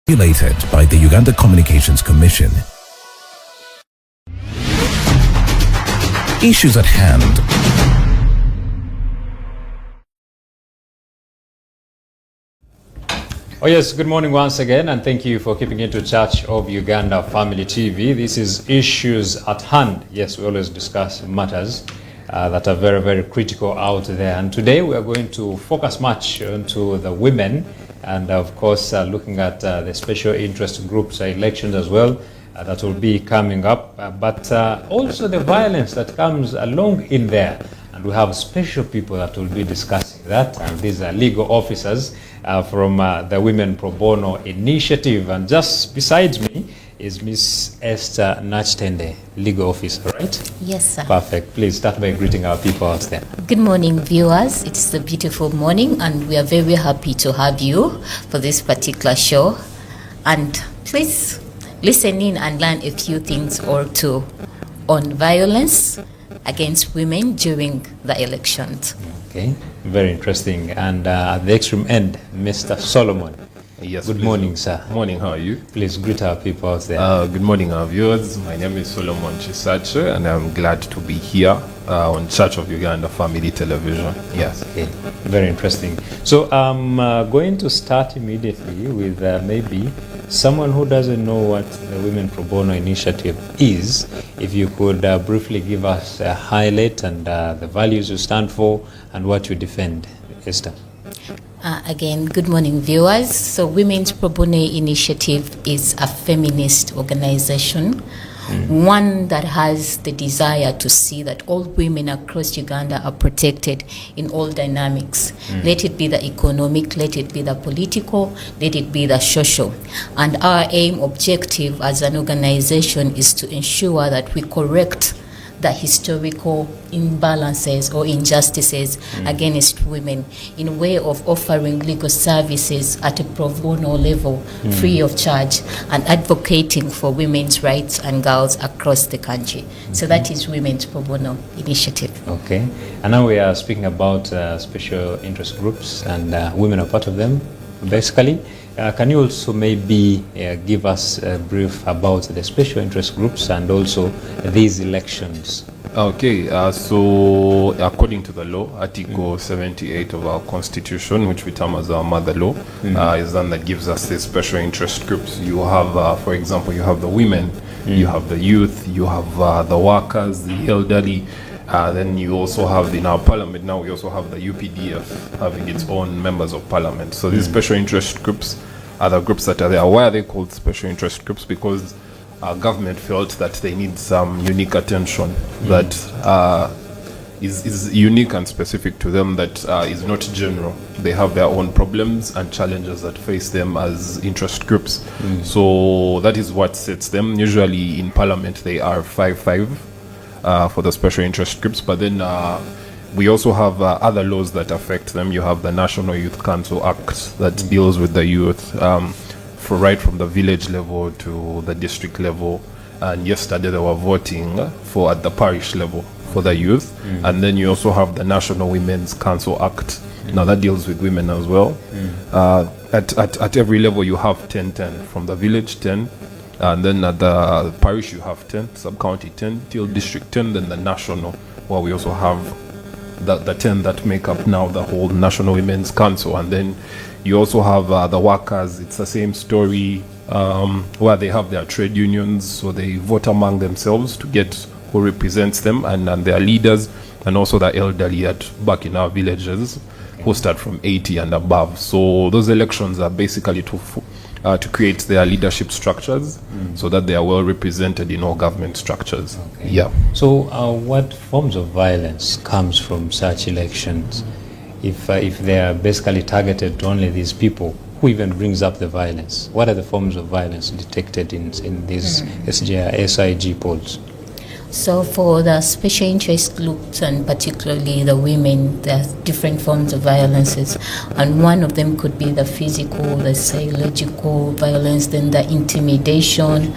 Regulated by the Uganda Communications Commission. Issues at hand. Oh yes, good morning once again, and thank you for keeping into touch of Uganda Family TV. This is Issues at Hand. Yes, we always discuss matters that are very, very critical out there. And today we are going to focus much onto the women and, of course, looking at the special interest groups elections as well that will be coming up, but also the violence that comes along in there. And we have special people that will be discussing that, and these are legal officers from the Women Pro Bono Initiative. And just besides me is Miss Esther Nakitende, legal officer, right? Yes, sir. Perfect. Please start by greeting our people out there. Good morning, viewers. It's a beautiful morning, and we are very happy to have you for this particular show. And please listen in and learn a few things or two on violence against women during the elections. Okay, very interesting. And at the extreme end, Mr. Solomon. Yes. Good morning, sir. Morning, how are you? Please greet our people out there. Good morning, our viewers. My name is Solomon Kisakye, and I'm glad to be here on Church of Uganda Family Television. Yes. Okay, very interesting. So I'm going to start immediately with maybe someone who doesn't know what the Women Pro Bono Initiative is. If you could briefly give us a highlight and the values you stand for and what you defend, Esther. Again, good morning, viewers. So Women's Pro Bono Initiative is a feminist organization, one that has the desire to see that all women across Uganda are protected in all dynamics. Let it be the economic, let it be the political, let it be the social. And our aim, objective as an organization is to ensure that we correct the historical imbalances or injustices against women in a way of offering legal services at a pro bono level, free of charge, and advocating for women's rights and girls across the country. So that is Women's Pro Bono Initiative. Okay, and now we are speaking about special interest groups, and women are part of them, basically. Can you also maybe give us a brief about the special interest groups and also these elections? Okay, so according to the law, Article 78 of our Constitution, which we term as our mother law, is one that gives us these special interest groups. You have, for example, you have the women, you have the youth, you have the workers, the elderly. Then you also have in our parliament now, we also have the UPDF having its own members of parliament. So these special interest groups are the groups that are there. Why are they called special interest groups? Because our government felt that they need some unique attention that is unique and specific to them, that is not general. They have their own problems and challenges that face them as interest groups. So that is what sets them. Usually in parliament they are 5-5. For the special interest groups, but then we also have other laws that affect them. You have the National Youth Council Act that deals with the youth, right from the village level to the district level. And yesterday they were voting for at the parish level for the youth. And then you also have the National Women's Council Act. Now that deals with women as well. At every level you have 10-10, from the village 10. And then at the parish you have 10, sub-county 10, till district 10, then the national, where we also have the 10 that make up now the whole National Women's Council. And then you also have the workers. It's the same story, where they have their trade unions, so they vote among themselves to get who represents them and their leaders, and also the elderly back in our villages who start from 80 and above. So those elections are basically to create their leadership structures so that they are well represented in all government structures. Okay. Yeah. So what forms of violence comes from such elections? If they are basically targeted to only these people, who even brings up the violence? What are the forms of violence detected in these SIG polls? So for the special interest groups and particularly the women, there are different forms of violences, and one of them could be the physical, the psychological violence, then the intimidation,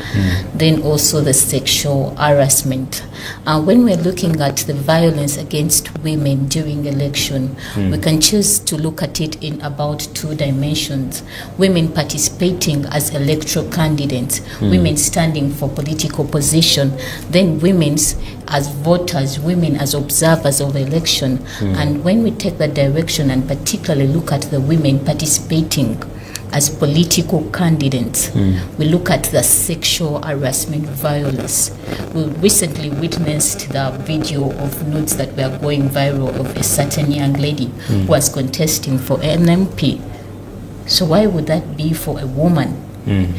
then also the sexual harassment. When we're looking at the violence against women during election, we can choose to look at it in about 2 dimensions. Women participating as electoral candidates, women standing for political position, then women as voters, women as observers of election. And when we take that direction and particularly look at the women participating as political candidates, we look at the sexual harassment violence. We recently witnessed the video of nudes that were going viral of a certain young lady who was contesting for an MP. So why would that be for a woman?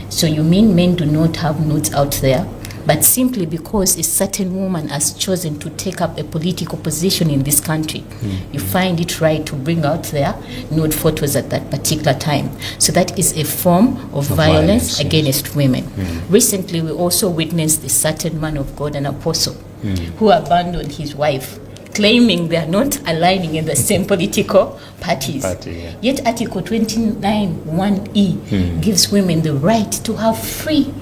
So you mean men do not have nudes out there? But simply because a certain woman has chosen to take up a political position in this country, you find it right to bring out their nude photos at that particular time. So that is a form of violence against women. Recently, we also witnessed a certain man of God, an apostle, who abandoned his wife, claiming they are not aligning in the same political parties. Yet Article 29(1)(e) gives women the right to have freedom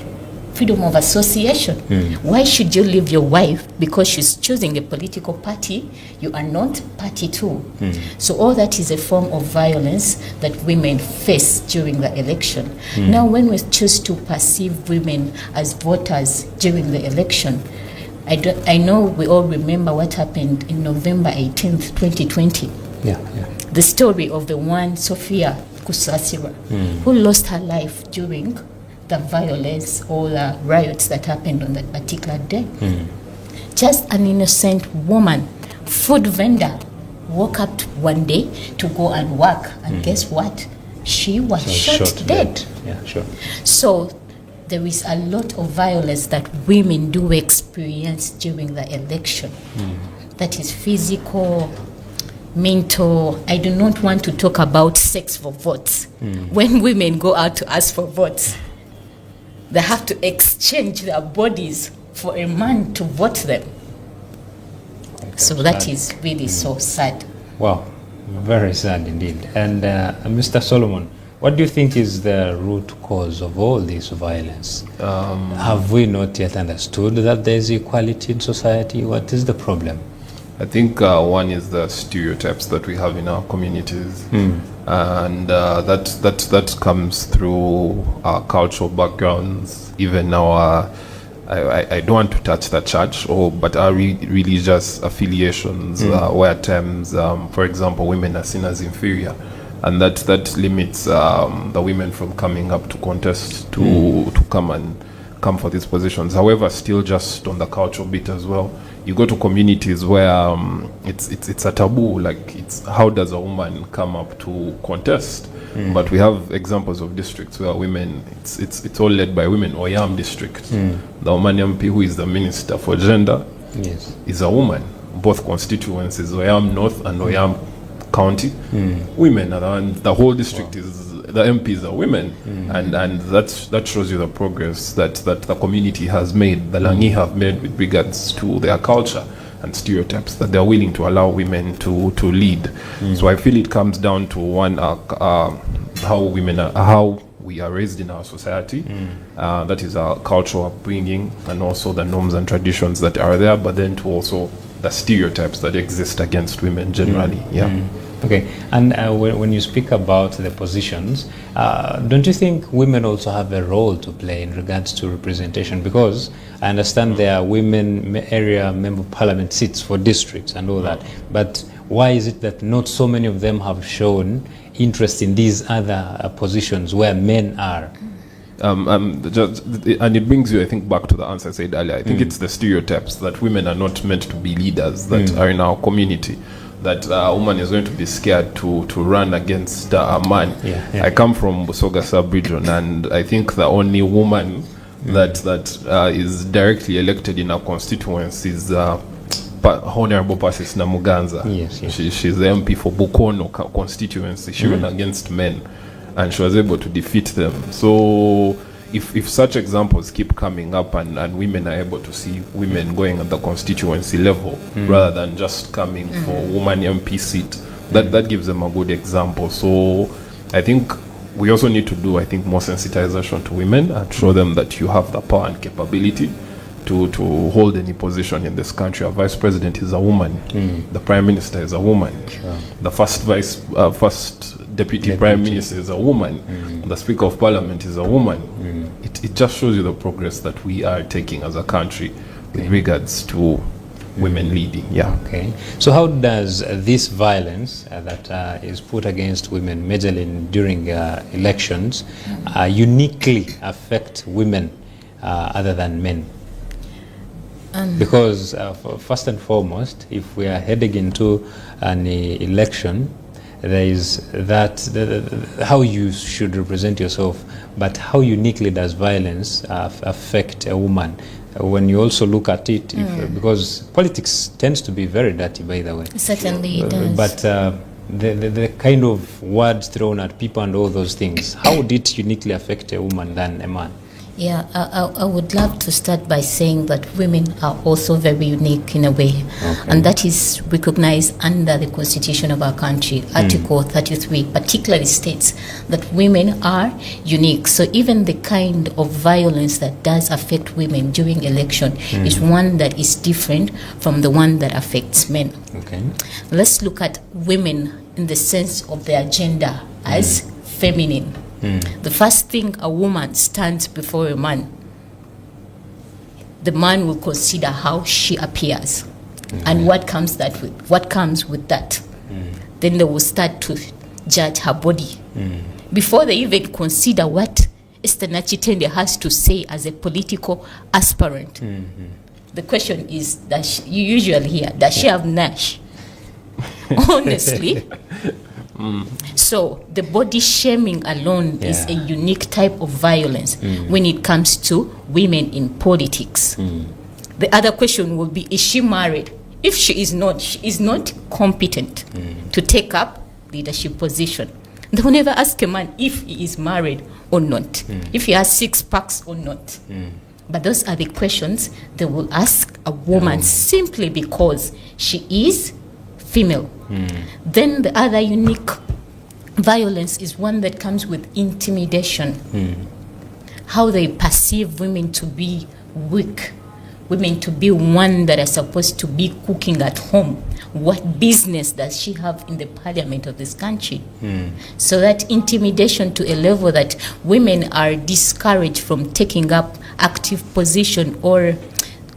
of association. Why should you leave your wife because she's choosing a political party you are not party to? So all that is a form of violence that women face during the election. Now when we choose to perceive women as voters during the election, I know we all remember what happened in November 18th, 2020. The story of the one Sophia Kisakye, who lost her life during the violence or the riots that happened on that particular day. Just an innocent woman, food vendor, woke up one day to go and work, and guess what? She was shot dead. So there is a lot of violence that women do experience during the election. That is physical, mental. I do not want to talk about sex for votes. When women go out to ask for votes, they have to exchange their bodies for a man to vote them. So that is really so sad. Wow, very sad indeed. And Mr. Solomon, what do you think is the root cause of all this violence? Have we not yet understood that there is equality in society? What is the problem? I think one is the stereotypes that we have in our communities, and that comes through our cultural backgrounds, even our I don't want to touch the church but our religious affiliations, where at times, for example, women are seen as inferior, and that limits the women from coming up to contest to come for these positions. However, still just on the cultural bit as well, you go to communities where it's a taboo, like it's how does a woman come up to contest? But we have examples of districts where women, it's all led by women. Oyam district, the woman MP who is the minister for gender is a woman. Both constituencies, Oyam North and Oyam County, women are the ones. The whole district is, the MPs are women, and that shows you the progress that the community has made, the Langi have made with regards to their culture and stereotypes, that they're willing to allow women to lead. So I feel it comes down to one, how we are raised in our society, that is our cultural upbringing, and also the norms and traditions that are there, but then to also the stereotypes that exist against women generally. Okay, and when you speak about the positions, don't you think women also have a role to play in regards to representation? Because I understand there are women area member of parliament seats for districts and all that, but why is it that not so many of them have shown interest in these other positions where men are? And it brings you, I think, back to the answer I said earlier. I think it's the stereotypes that women are not meant to be leaders that are in our community, that a woman is going to be scared to run against a man. I come from Busoga sub-region, and I think the only woman that is directly elected in our constituency is Honorable Pasis Namuganza. She's the MP for Bukono constituency. She ran against men, and she was able to defeat them. So if such examples keep coming up and women are able to see women going at the constituency level rather than just coming for woman MP seat, that gives them a good example. So I think we also need to do, I think, more sensitization to women and show them that you have the power and capability to hold any position in this country. Our vice president is a woman. The prime minister is a woman. The first deputy prime minister is a woman. The speaker of parliament is a woman. It just shows you the progress that we are taking as a country with regards to women leading. Okay. So how does this violence that is put against women, majorly during elections, uniquely affect women other than men? Because first and foremost, if we are heading into an election, there is that how you should represent yourself, but how uniquely does violence affect a woman? When you also look at it, because politics tends to be very dirty, by the way. Certainly it does. But the kind of words thrown at people and all those things, how would it uniquely affect a woman than a man? Yeah, I would love to start by saying that women are also very unique in a way, and that is recognized under the Constitution of our country. Article 33 particularly states that women are unique. So even the kind of violence that does affect women during election is one that is different from the one that affects men. Okay. Let's look at women in the sense of their gender as feminine. The first thing a woman stands before a man, the man will consider how she appears and what comes with that. Then they will start to judge her body before they even consider what Esther Nakitende has to say as a political aspirant. The question is, you usually hear, does she have Nash? Honestly. So the body shaming alone is a unique type of violence when it comes to women in politics. The other question will be, is she married? If she is not competent to take up leadership position. They will never ask a man if he is married or not, if he has 6 packs or not. But those are the questions they will ask a woman simply because she is female. Then the other unique violence is one that comes with intimidation. How they perceive women to be weak, women to be one that are supposed to be cooking at home. What business does she have in the parliament of this country? So that intimidation to a level that women are discouraged from taking up active position or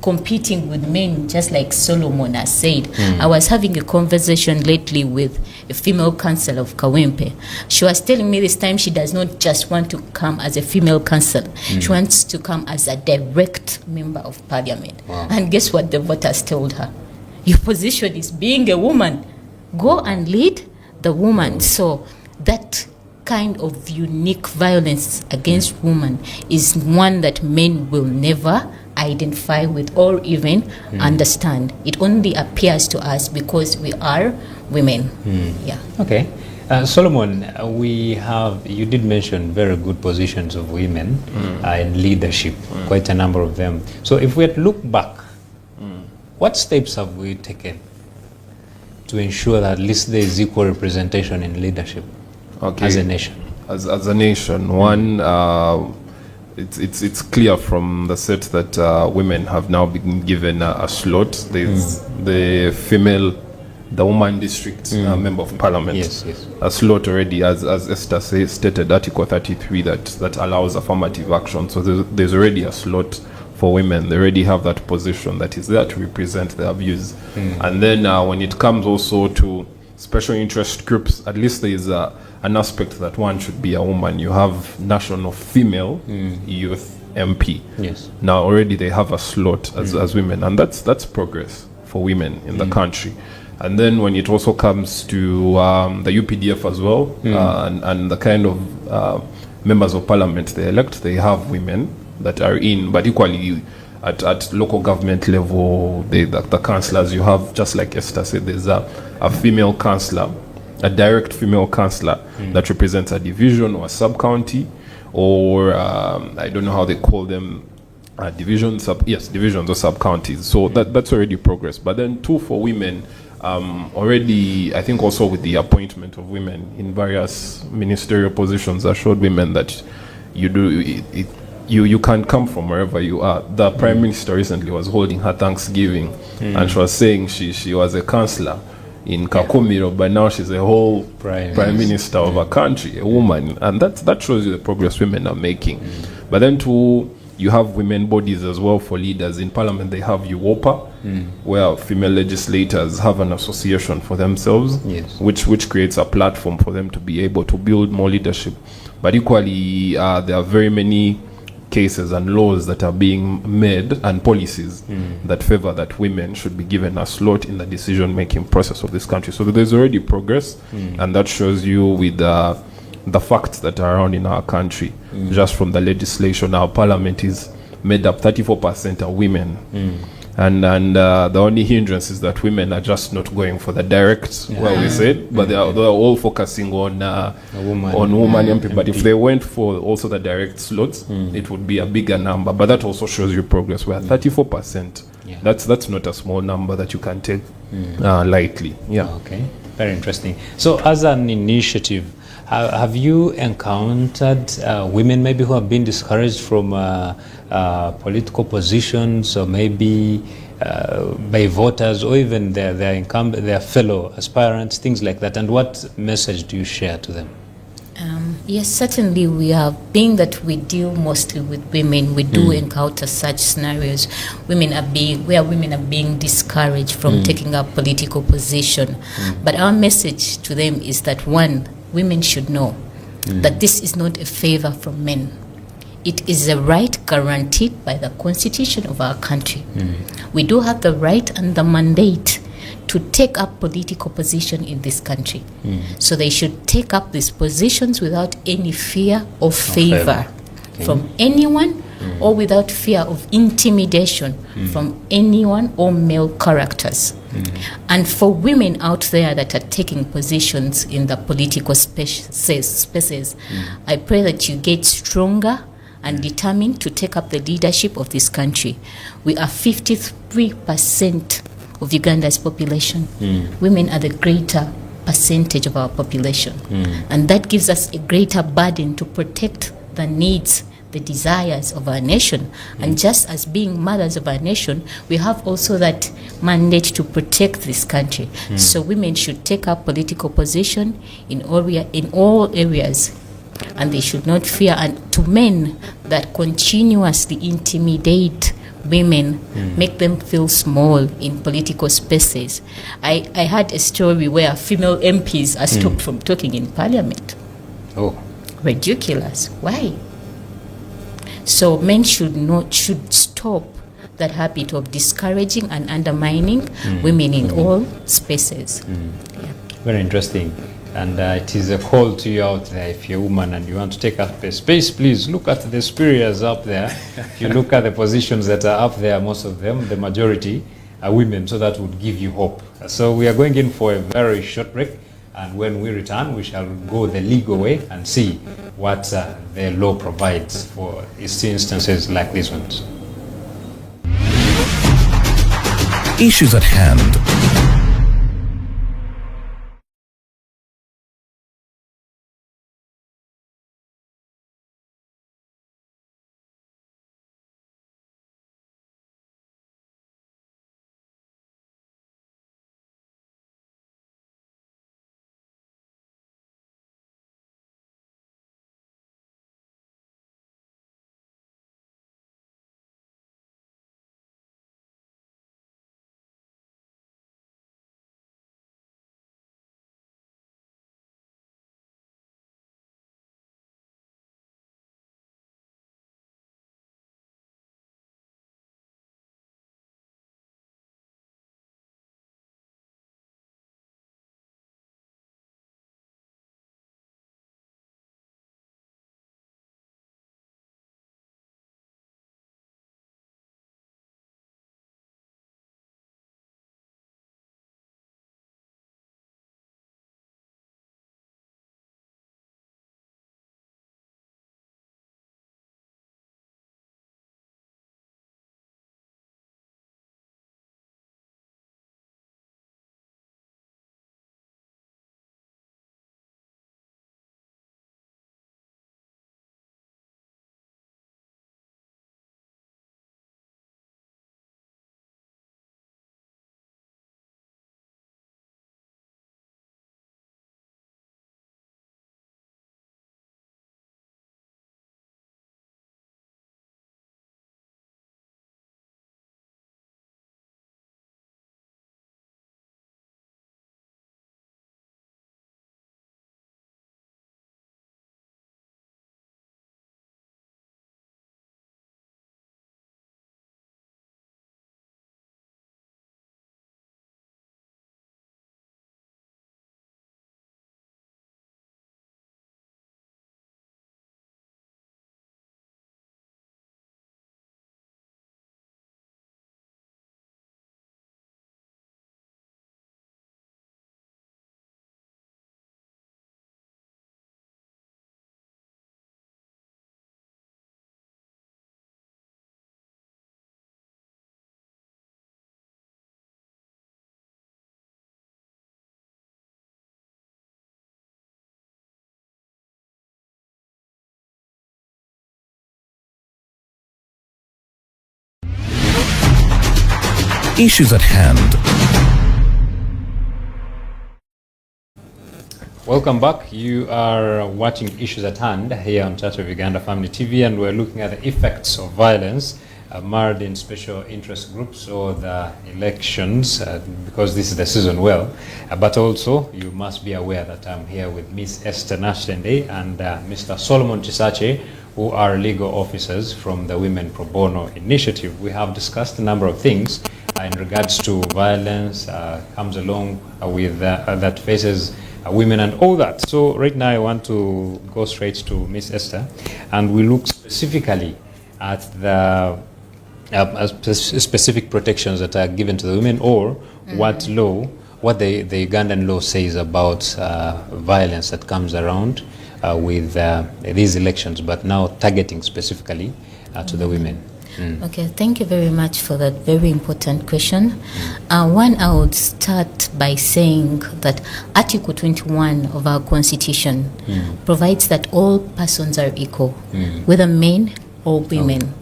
competing with men, just like Solomon has said. I was having a conversation lately with a female councillor of Kawempe. She was telling me this time she does not just want to come as a female councillor. She wants to come as a direct member of parliament. And guess what the voters told her? Your position is being a woman. Go and lead the woman. So that kind of unique violence against women is one that men will never identify with or even understand. It only appears to us because we are women. Okay. Solomon, you did mention very good positions of women in leadership, quite a number of them. So if we had to look back, what steps have we taken to ensure that at least there is equal representation in leadership as a nation? As a nation, one, it's clear from the set that women have now been given a slot. There's the woman district member of parliament. Yes. A slot already, as Esther stated, Article 33 that allows affirmative action. So there's already a slot for women. They already have that position that is there to represent their views. And then when it comes also to special interest groups, at least there is an aspect that one should be a woman. You have national female youth MP. Yes. Now already they have a slot as women, and that's progress for women in the country. And then when it also comes to the UPDF as well, and the kind of members of parliament they elect, they have women that are in, but equally at local government level, the councillors, you have, just like Esther said, there's a female councillor, a direct female councillor that represents a division or a sub-county, or I don't know how they call them, divisions or sub-counties. So that's already progress. But then two, for women, already, I think also with the appointment of women in various ministerial positions, that showed women that you can come from wherever you are. The Prime Minister recently was holding her Thanksgiving, and she was saying she was a councillor in Kakumiro, but now she's a whole prime minister of a country, a woman, and that shows you the progress women are making. But then too, you have women bodies as well for leaders. In Parliament, they have UOPA, where female legislators have an association for themselves, which creates a platform for them to be able to build more leadership. But equally, there are very many cases and laws that are being made and policies that favor that women should be given a slot in the decision-making process of this country. So there's already progress, and that shows you with the facts that are around in our country. Just from the legislation, our parliament is made up 34% are women. And the only hindrance is that women are just not going for the direct, we said, but they're all focusing on woman MP. But if they went for also the direct slots, it would be a bigger number. But that also shows you progress. We're 34%. That's not a small number that you can take lightly. Okay, very interesting. So as an initiative, have you encountered women maybe who have been discouraged from political positions, or maybe by voters, or even their fellow aspirants, things like that? And what message do you share to them? Yes, certainly we have, being that we deal mostly with women, we do encounter such scenarios. Where women are being discouraged from taking up political position. But our message to them is that, one, women should know that this is not a favor from men. It is a right guaranteed by the Constitution of our country. We do have the right and the mandate to take up political position in this country. So they should take up these positions without any fear or favor from anyone, or without fear of intimidation from anyone or male characters. And for women out there that are taking positions in the political spaces, I pray that you get stronger and determined to take up the leadership of this country. We are 53% of Uganda's population. Women are the greater percentage of our population. And that gives us a greater burden to protect the needs, the desires of our nation. And just as being mothers of our nation, we have also that mandate to protect this country. So women should take up political position in all areas, and they should not fear. And to men that continuously intimidate women, make them feel small in political spaces. I had a story where female MPs are stopped from talking in parliament. Ridiculous. Why? So men should stop that habit of discouraging and undermining women in all spaces. Very interesting. And it is a call to you out there. If you're a woman and you want to take up a space, please look at the superiors up there. If you look at the positions that are up there, most of them, the majority, are women. So that would give you hope. So we are going in for a very short break. And when we return, we shall go the legal way and see what the law provides for instances like these ones. Issues at hand. Issues at hand. Welcome back. You are watching Issues at Hand here on Church of Uganda Family TV, and we're looking at the effects of violence marred in special interest groups or the elections, because this is the season but also you must be aware that I'm here with Miss Esther Nakitende and Mr. Solomon Kisakye, who are legal officers from the Women Pro Bono Initiative. We have discussed a number of things in regards to violence comes along with that faces women and all that. So right now I want to go straight to Miss Esther, and we look specifically at the specific protections that are given to the women, or what the Ugandan law says about violence that comes around with these elections, but now targeting specifically to the women. Okay, thank you very much for that very important question. One, I would start by saying that Article 21 of our Constitution provides that all persons are equal, whether men or women.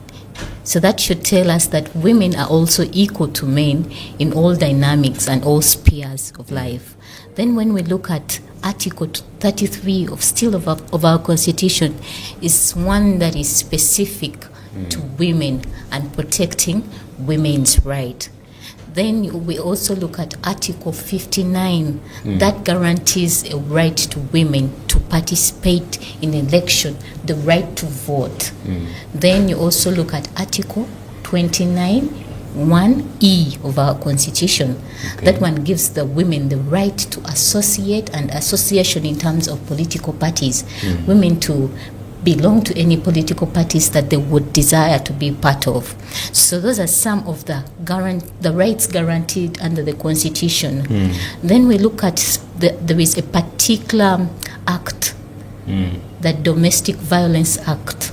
So that should tell us that women are also equal to men in all dynamics and all spheres of life. Then when we look at Article 33 of our Constitution, is one that is specific to women and protecting women's right. Then we also look at Article 59 that guarantees a right to women to participate in election, the right to vote. Then you also look at Article 29 1E of our Constitution. That one gives the women the right to associate, and association in terms of political parties, women to belong to any political parties that they would desire to be part of. So those are some of the rights guaranteed under the Constitution. Then we look at there is a particular act, the Domestic Violence Act,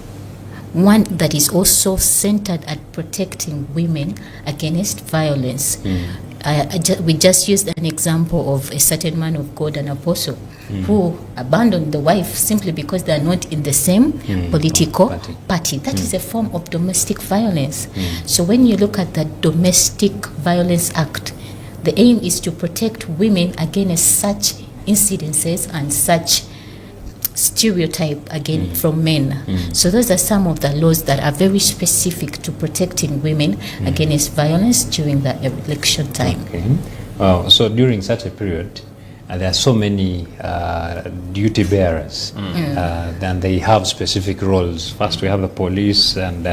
one that is also centered at protecting women against violence. We just used an example of a certain man of God, an apostle, who abandoned the wife simply because they are not in the same political party. That is a form of domestic violence. So when you look at the Domestic Violence Act, the aim is to protect women against such incidences and such stereotype again from men. So those are some of the laws that are very specific to protecting women against violence during the election time. So during such a period, there are so many duty bearers, and they have specific roles. First we have the police, and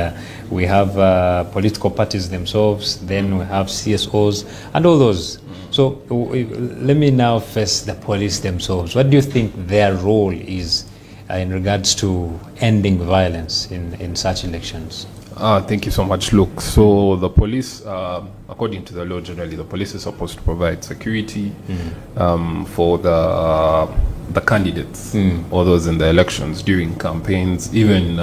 we have political parties themselves, then we have CSOs and all those. So let me now face the police themselves. What do you think their role is in regards to ending violence in such elections? Thank you so much, Luke. So the police, according to the law generally, the police is supposed to provide security for the candidates or those in the elections during campaigns, even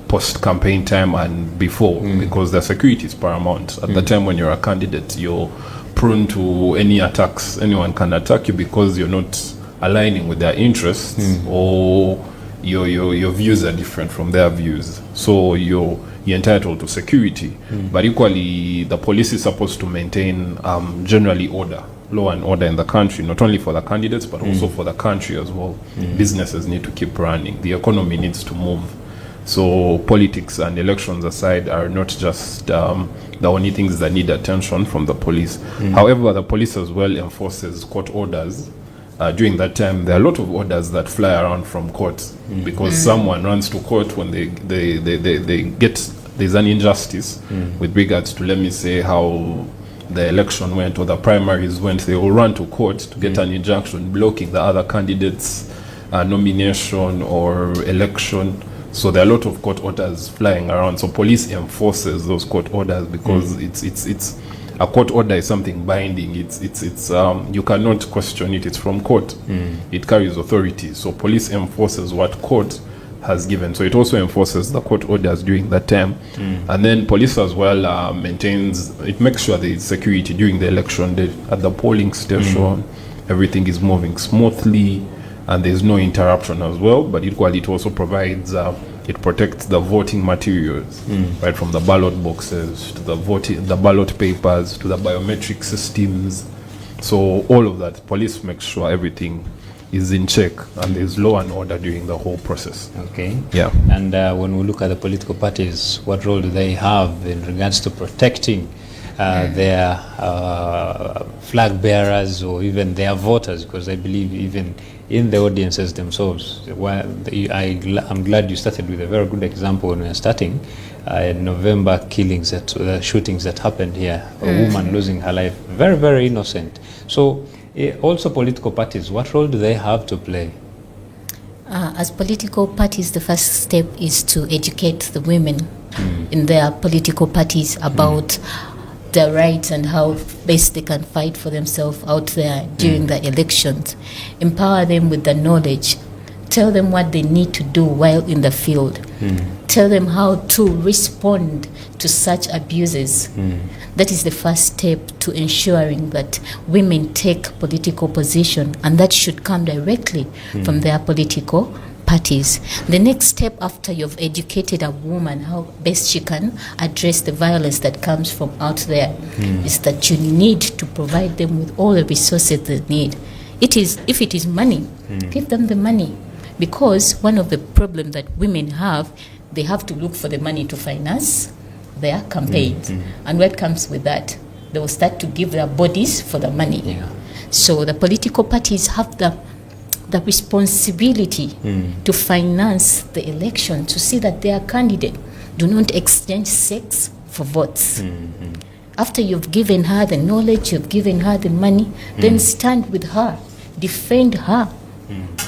post-campaign time and before, because the security is paramount. At the time when you're a candidate, you're prone to any attacks. Anyone can attack you because you're not aligning with their interests, or your views are different from their views. So you're entitled to security. But equally, the police is supposed to maintain generally law and order in the country, not only for the candidates, but also for the country as well. Businesses need to keep running. The economy needs to move. So politics and elections aside are not just the only things that need attention from the police. However, the police as well enforces court orders. During that time, there are a lot of orders that fly around from court, because someone runs to court when they get, there's an injustice with regards to, let me say, how the election went or the primaries went. They will run to court to get an injunction blocking the other candidates' nomination or election. So there are a lot of court orders flying around. So police enforces those court orders, because it's a court order is something binding. It's you cannot question it. It's from court. It carries authority. So police enforces what court has given. So it also enforces the court orders during that time. And then police as well makes sure there is security during the election day at the polling station. Everything is moving smoothly, and there's no interruption as well. But equally, it also provides It protects the voting materials, right, from the ballot boxes to the ballot papers to the biometric systems. So all of that, police make sure everything is in check and there's law and order during the whole process. Okay. Yeah. And when we look at the political parties, what role do they have in regards to protecting their flag bearers or even their voters? Because I believe even in the audiences themselves, I'm glad you started with a very good example when we were starting. November killings, shootings that happened here, a woman losing her life, very, very innocent. So also political parties, what role do they have to play? As political parties, the first step is to educate the women in their political parties about their rights and how best they can fight for themselves out there during the elections. Empower them with the knowledge. Tell them what they need to do while in the field. Tell them how to respond to such abuses. That is the first step to ensuring that women take political position, and that should come directly from their political parties. The next step after you've educated a woman how best she can address the violence that comes from out there is that you need to provide them with all the resources they need. If it is money, give them the money. Because one of the problems that women have, they have to look for the money to finance their campaigns. And what comes with that? They will start to give their bodies for the money. Yeah. So the political parties have the responsibility to finance the election, to see that their candidate do not exchange sex for votes. After you've given her the knowledge, you've given her the money, then stand with her, defend her.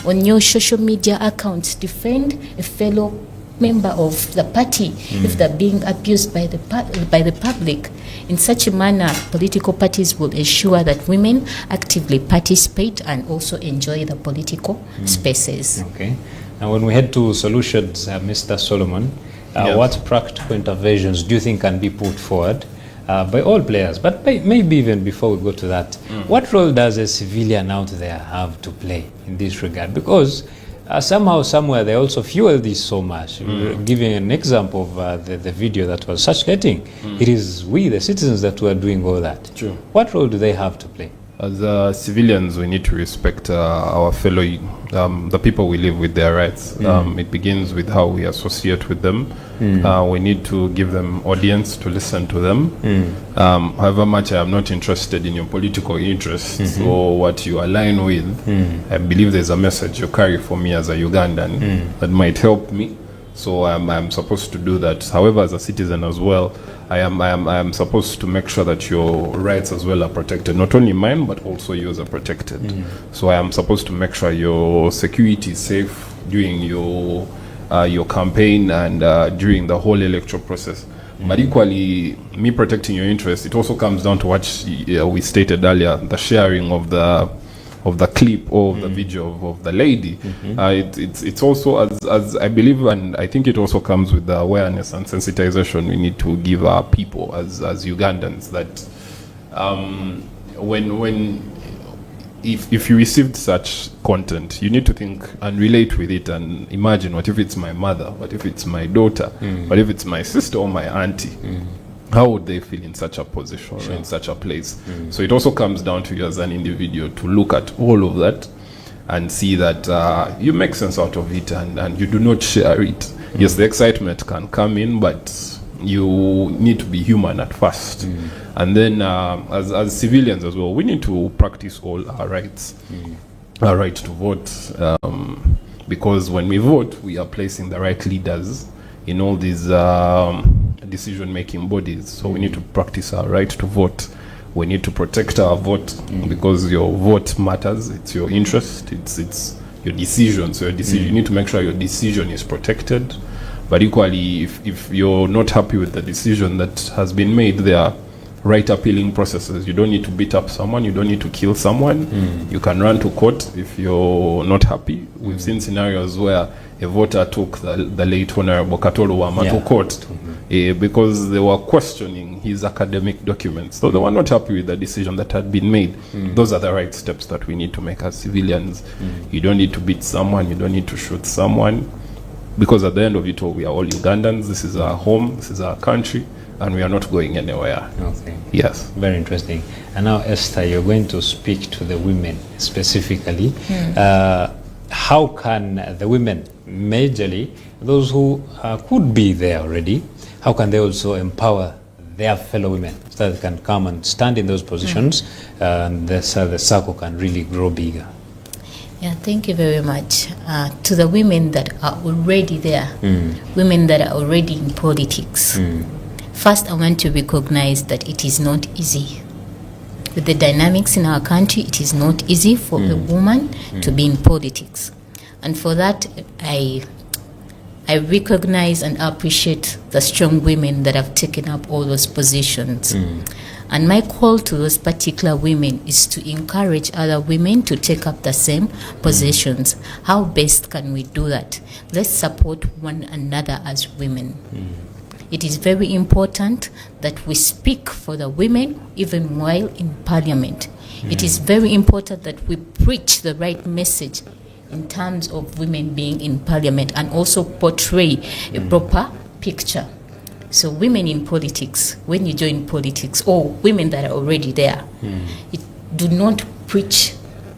On your social media accounts, defend a fellow member of the party if they're being abused by the public. In such a manner, political parties will ensure that women actively participate and also enjoy the political spaces. Okay. Now, when we head to solutions, Mr. Solomon, what practical interventions do you think can be put forward by all players? But maybe even before we go to that, what role does a civilian out there have to play in this regard? Because somehow, somewhere, they also fuel this so much. Giving an example of the video that was circulating, it is we, the citizens, that were doing all that. True. What role do they have to play? As civilians, we need to respect our fellow, the people we live with, their rights. It begins with how we associate with them. We need to give them audience to listen to them. However much I am not interested in your political interests or what you align with, I believe there's a message you carry for me as a Ugandan that might help me. So I'm supposed to do that. However, as a citizen as well, I am supposed to make sure that your rights as well are protected. Not only mine, but also yours are protected. So I am supposed to make sure your security is safe during your campaign and during the whole electoral process. But equally, me protecting your interests, it also comes down to what we stated earlier, the sharing of the clip or of the video of the lady. It's also, as I believe, and I think it also comes with the awareness and sensitization we need to give our people as Ugandans, that if you received such content, you need to think and relate with it and imagine, what if it's my mother, what if it's my daughter, what if it's my sister or my auntie? How would they feel in such a position or in such a place? So it also comes down to you as an individual to look at all of that and see that you make sense out of it and you do not share it. Yes, the excitement can come in, but you need to be human at first. And then as civilians as well, we need to practice all our rights. Our right to vote, because when we vote, we are placing the right leaders in all these decision-making bodies. So we need to practice our right to vote. We need to protect our vote because your vote matters. It's your interest. It's your decision. So you need to make sure your decision is protected. But equally, if you're not happy with the decision that has been made, there are right appealing processes. You don't need to beat up someone. You don't need to kill someone. You can run to court if you're not happy. We've seen scenarios where a voter took the late Honorable Katolo Wama to court because they were questioning his academic documents. So they were not happy with the decision that had been made. Those are the right steps that we need to make as civilians. You don't need to beat someone. You don't need to shoot someone. because at the end of it all, we are all Ugandans. This is our home, this is our country, and we are not going anywhere. Okay. Yes. Very interesting. And now, Esther, you're going to speak to the women specifically. How can the women, majorly those who could be there already, how can they also empower their fellow women so that they can come and stand in those positions and the circle can really grow bigger? Yeah, thank you very much. To the women that are already there, women that are already in politics, first I want to recognize that it is not easy. With the dynamics in our country, it is not easy for a woman to be in politics. And for that, I recognize and appreciate the strong women that have taken up all those positions. And my call to those particular women is to encourage other women to take up the same positions. How best can we do that? Let's support one another as women. It is very important that we speak for the women even while in parliament. It is very important that we preach the right message in terms of women being in parliament and also portray a proper picture. So women in politics, when you join politics, or women that are already there, do not preach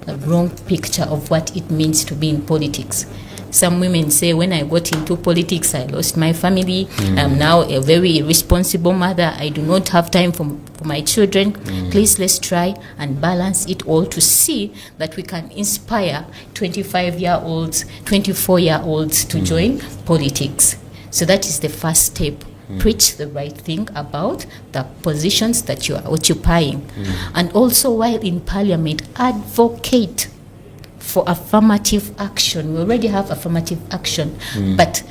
a wrong picture of what it means to be in politics. Some women say, when I got into politics, I lost my family. I'm now a very irresponsible mother. I do not have time for my children. Please, let's try and balance it all to see that we can inspire 25-year-olds, 24-year-olds to join politics. So that is the first step. Preach the right thing about the positions that you are occupying. And also, while in parliament, advocate for affirmative action. We already have affirmative action, but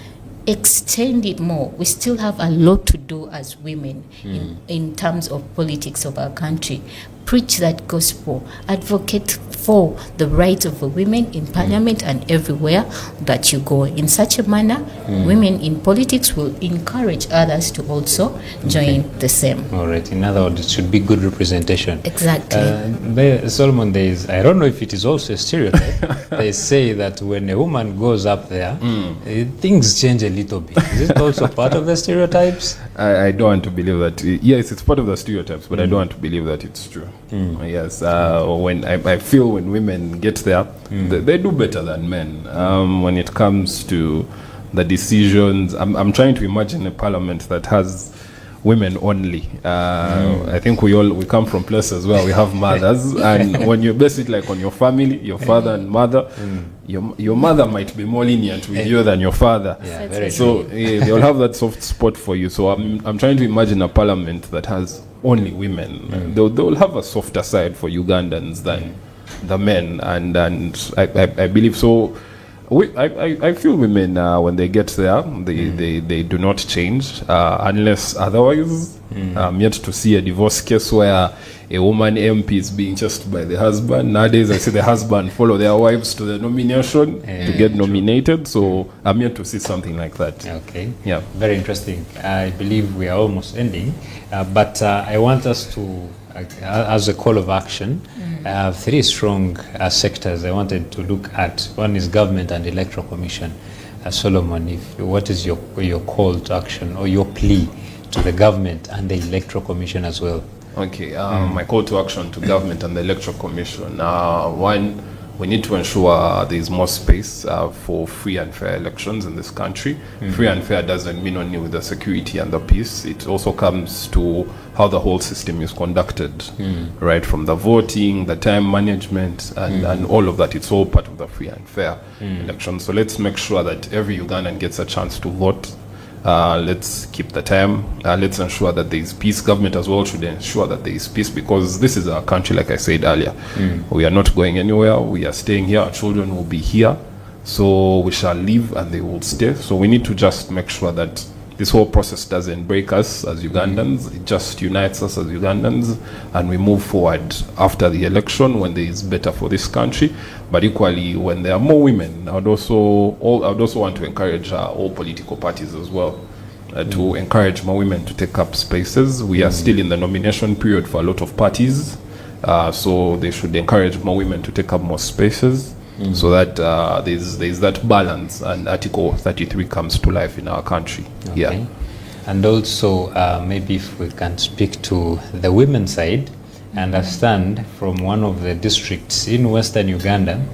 extend it more. We still have a lot to do as women in terms of politics of our country. Preach that gospel. Advocate for the rights of the women in parliament and everywhere that you go. In such a manner, women in politics will encourage others to also join the same. All right. In other words, it should be good representation. Exactly. Solomon, I don't know if it is also a stereotype. They say that when a woman goes up there, things change a little bit. Is it also part of the stereotypes? I don't want to believe that. Yes, it's part of the stereotypes, but I don't want to believe that it's true. Yes, when I feel when women get there, they do better than men. When it comes to the decisions, I'm trying to imagine a parliament that has women only. I think we come from places where we have mothers, and when you base it like on your family, your father and mother, your mother might be more lenient with you than your father. Yeah, very so they'll have that soft spot for you. So I'm trying to imagine a parliament that has only women. They'll have a softer side for Ugandans than the men, and I believe so. I feel women when they get there, they do not change unless otherwise. I'm yet to see a divorce case where a woman MP is being chased by the husband. Nowadays, I see the husband follow their wives to the nomination to get nominated. So I'm yet to see something like that. Okay. Yeah. Very interesting. I believe we are almost ending, but I want us to, as a call of action, I have three strong sectors I wanted to look at. One is government and electoral commission. Solomon, what is your call to action or your plea to the government and the electoral commission as well? Okay, my call to action to government and the electoral commission. One, we need to ensure there is more space for free and fair elections in this country. Free and fair doesn't mean only with the security and the peace. It also comes to how the whole system is conducted, right? From the voting, the time management, and all of that. It's all part of the free and fair elections. So let's make sure that every Ugandan gets a chance to vote. Let's keep the time. Let's ensure that there is peace. Government as well should ensure that there is peace, because this is our country, like I said earlier. We are not going anywhere. We are staying here. Our children will be here. So we shall live and they will stay. So we need to just make sure that this whole process doesn't break us as Ugandans. It just unites us as Ugandans, and we move forward after the election when there is better for this country. But equally, when there are more women, I would also want to encourage all political parties as well to encourage more women to take up spaces. We are still in the nomination period for a lot of parties, so they should encourage more women to take up more spaces. so that there's that balance, and Article 33 comes to life in our country. Okay. Yeah. And also, maybe if we can speak to the women's side, I understand from one of the districts in Western Uganda,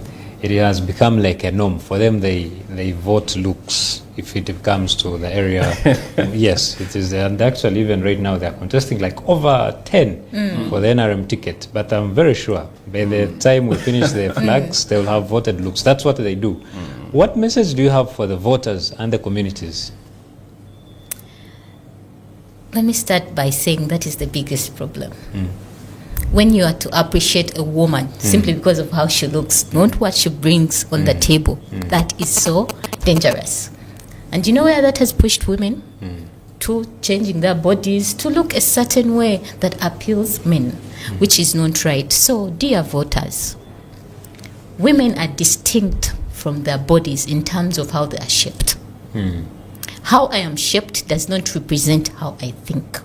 it has become like a norm for them. They vote looks if it comes to the area. Yes, it is. And actually, even right now, they're contesting like over 10 for the NRM ticket. But I'm very sure by the time we finish the flags, they'll have voted looks. That's what they do. What message do you have for the voters and the communities? Let me start by saying that is the biggest problem. When you are to appreciate a woman simply because of how she looks, not what she brings on the table, that is so dangerous. And you know where that has pushed women? To changing their bodies to look a certain way that appeals men, which is not right. So, dear voters, women are distinct from their bodies in terms of how they are shaped. How I am shaped does not represent how I think.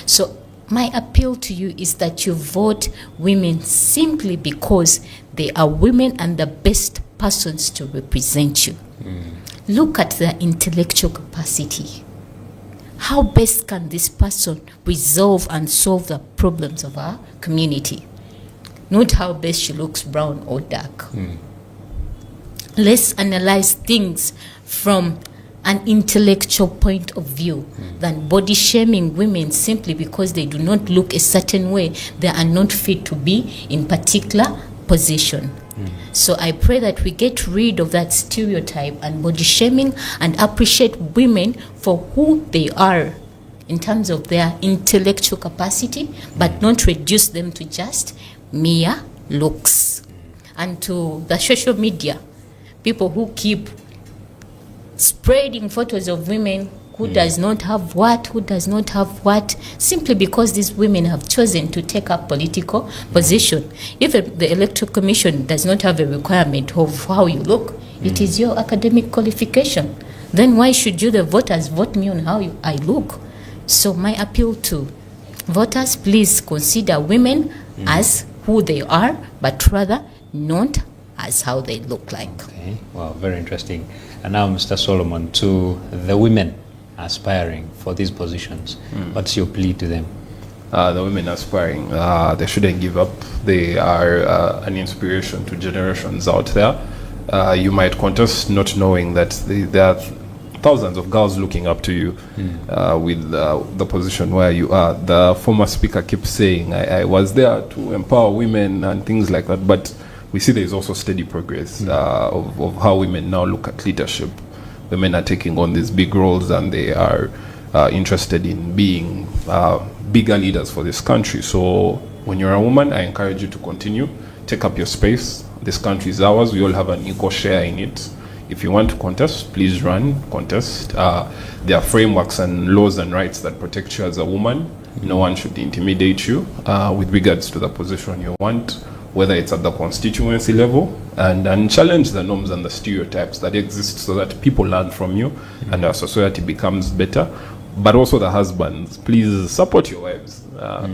So my appeal to you is that you vote women simply because they are women and the best persons to represent you. Look at their intellectual capacity. How best can this person resolve and solve the problems of our community? Not how best she looks brown or dark. Let's analyze things from an intellectual point of view than body shaming women simply because they do not look a certain way. They are not fit to be in particular position. So I pray that we get rid of that stereotype and body shaming and appreciate women for who they are in terms of their intellectual capacity, but not reduce them to just mere looks. And to the social media, people who keep spreading photos of women who does not have what, who does not have what, simply because these women have chosen to take up political position. If the Electoral Commission does not have a requirement of how you look, it is your academic qualification. Then why should you, the voters, vote me on how I look? So my appeal to voters, please consider women as who they are, but rather not as how they look like. Okay, wow, very interesting. And now, Mr. Solomon, to the women aspiring for these positions, what's your plea to them? The women aspiring, they shouldn't give up. They are an inspiration to generations out there. You might contest not knowing that there are thousands of girls looking up to you with the position where you are. The former speaker keeps saying, I was there to empower women and things like that, but we see there is also steady progress of how women now look at leadership. Women are taking on these big roles and they are interested in being bigger leaders for this country. So when you're a woman, I encourage you to continue, take up your space. This country is ours. We all have an equal share in it. If you want to contest, please run, contest. There are frameworks and laws and rights that protect you as a woman. No one should intimidate you with regards to the position you want, whether it's at the constituency level, and challenge the norms and the stereotypes that exist so that people learn from you and our society becomes better. But also the husbands, please support your wives.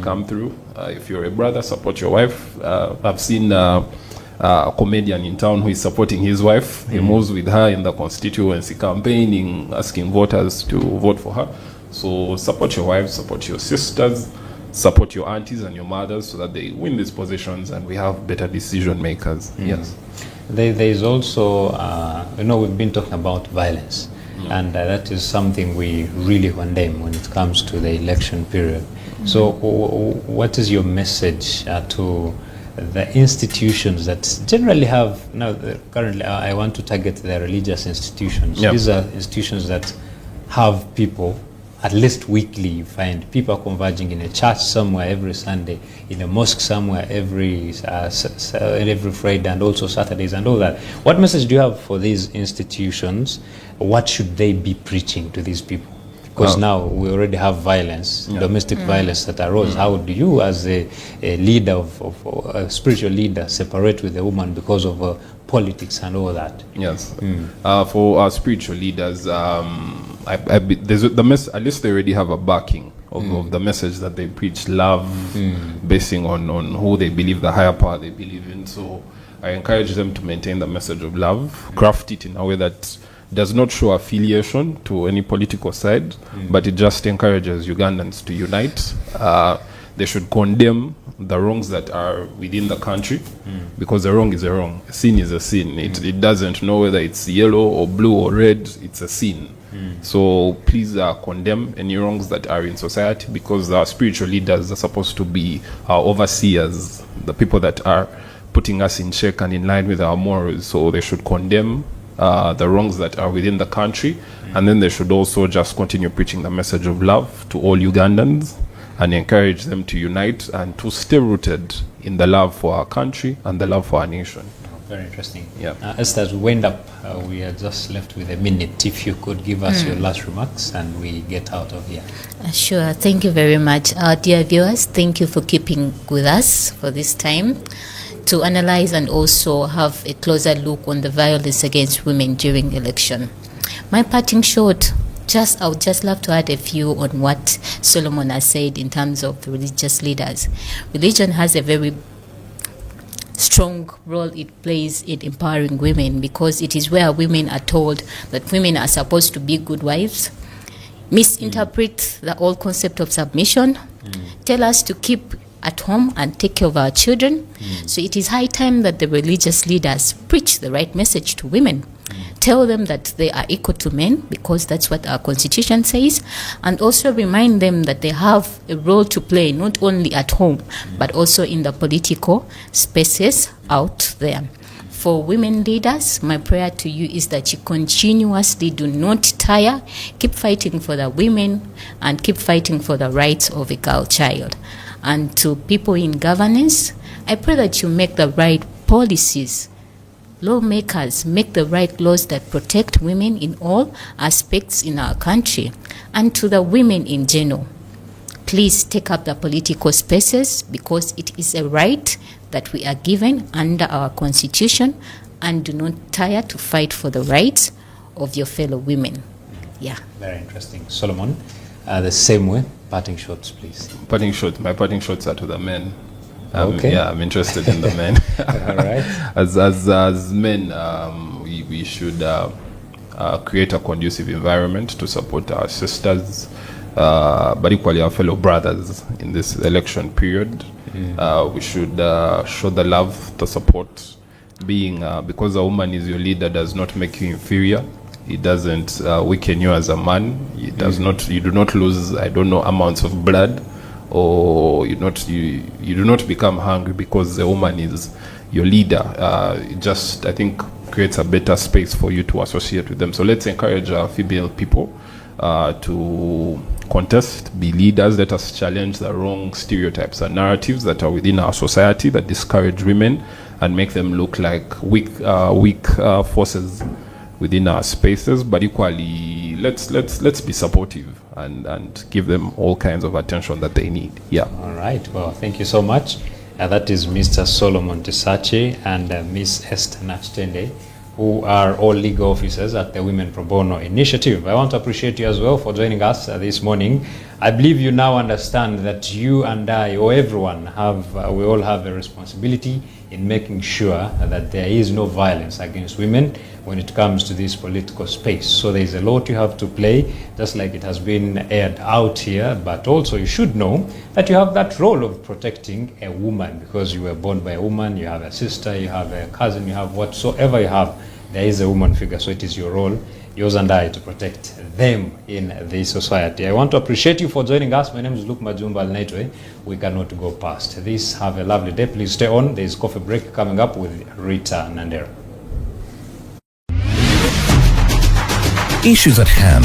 Come through. If you're a brother, support your wife. I've seen a comedian in town who is supporting his wife. He moves with her in the constituency, campaigning, asking voters to vote for her. So support your wives, support your sisters, support your aunties and your mothers so that they win these positions and we have better decision makers. Yes. There is also, we've been talking about violence, and that is something we really condemn when it comes to the election period. So what is your message to the institutions that generally have, currently I want to target the religious institutions. Yep. These are institutions that have people, at least weekly, you find people are converging in a church somewhere every Sunday, in a mosque somewhere every Friday, and also Saturdays and all that. What message do you have for these institutions? What should they be preaching to these people? Because now we already have violence, domestic violence that arose. How do you, as a leader of a spiritual leader, separate with a woman because of politics and all that? Yes. For our spiritual leaders, at least they already have a backing of the message that they preach, love, basing on who they believe, the higher power they believe in. So I encourage them to maintain the message of love, craft it in a way that does not show affiliation to any political side, but it just encourages Ugandans to unite. They should condemn the wrongs that are within the country, because a wrong is a wrong. A sin is a sin. It doesn't know whether it's yellow or blue or red. It's a sin. So please condemn any wrongs that are in society, because our spiritual leaders are supposed to be our overseers, the people that are putting us in check and in line with our morals. So they should condemn the wrongs that are within the country, and then they should also just continue preaching the message of love to all Ugandans and encourage them to unite and to stay rooted in the love for our country and the love for our nation. Very interesting. Yeah. Esther, as we wind up, we are just left with a minute. If you could give us your last remarks and we get out of here. Sure. Thank you very much. Dear viewers, thank you for keeping with us for this time to analyze and also have a closer look on the violence against women during election. My parting shot, I would just love to add a few on what Solomon has said in terms of religious leaders. Religion has a very strong role it plays in empowering women, because it is where women are told that women are supposed to be good wives, misinterpret the whole concept of submission, tell us to keep at home and take care of our children. So it is high time that the religious leaders preach the right message to women. Tell them that they are equal to men, because that's what our constitution says, and also remind them that they have a role to play not only at home but also in the political spaces out there. For women leaders, my prayer to you is that you continuously do not tire, keep fighting for the women and keep fighting for the rights of a girl child. And to people in governance, I pray that you make the right policies. Lawmakers make the right laws that protect women in all aspects in our country. And to the women in general, please take up the political spaces, because it is a right that we are given under our constitution, and do not tire to fight for the rights of your fellow women. Yeah. Very interesting. Solomon, the same way, parting shots, please. My parting shots are to the men. Okay. Yeah, I'm interested in the men. All right. As men, we should create a conducive environment to support our sisters, but equally our fellow brothers in this election period. We should show the love, the support, because a woman is your leader does not make you inferior. It doesn't weaken you as a man. It does not. You do not lose, amounts of blood, or you do not become hungry because the woman is your leader. It just, I think, creates a better space for you to associate with them. So let's encourage female people to contest, be leaders. Let us challenge the wrong stereotypes and narratives that are within our society that discourage women and make them look like weak forces within our spaces. But equally, let's be supportive and give them all kinds of attention that they need. Yeah. All right. Well, thank you so much. That is Mr. Solomon Kisakye and Miss Esther Nakitende, who are all legal officers at the Women Pro Bono Initiative. I want to appreciate you as well for joining us this morning. I believe you now understand that you and I, or everyone, we all have a responsibility in making sure that there is no violence against women when it comes to this political space. So there is a lot you have to play, just like it has been aired out here, but also you should know that you have that role of protecting a woman, because you were born by a woman, you have a sister, you have a cousin, you have whatsoever you have, there is a woman figure. So it is your role, yours and I, to protect them in this society. I want to appreciate you for joining us. My name is Luke Majumba Alnaitwe. We cannot go past this. Have a lovely day. Please stay on. There is coffee break coming up with Rita Nandera. Issues at hand.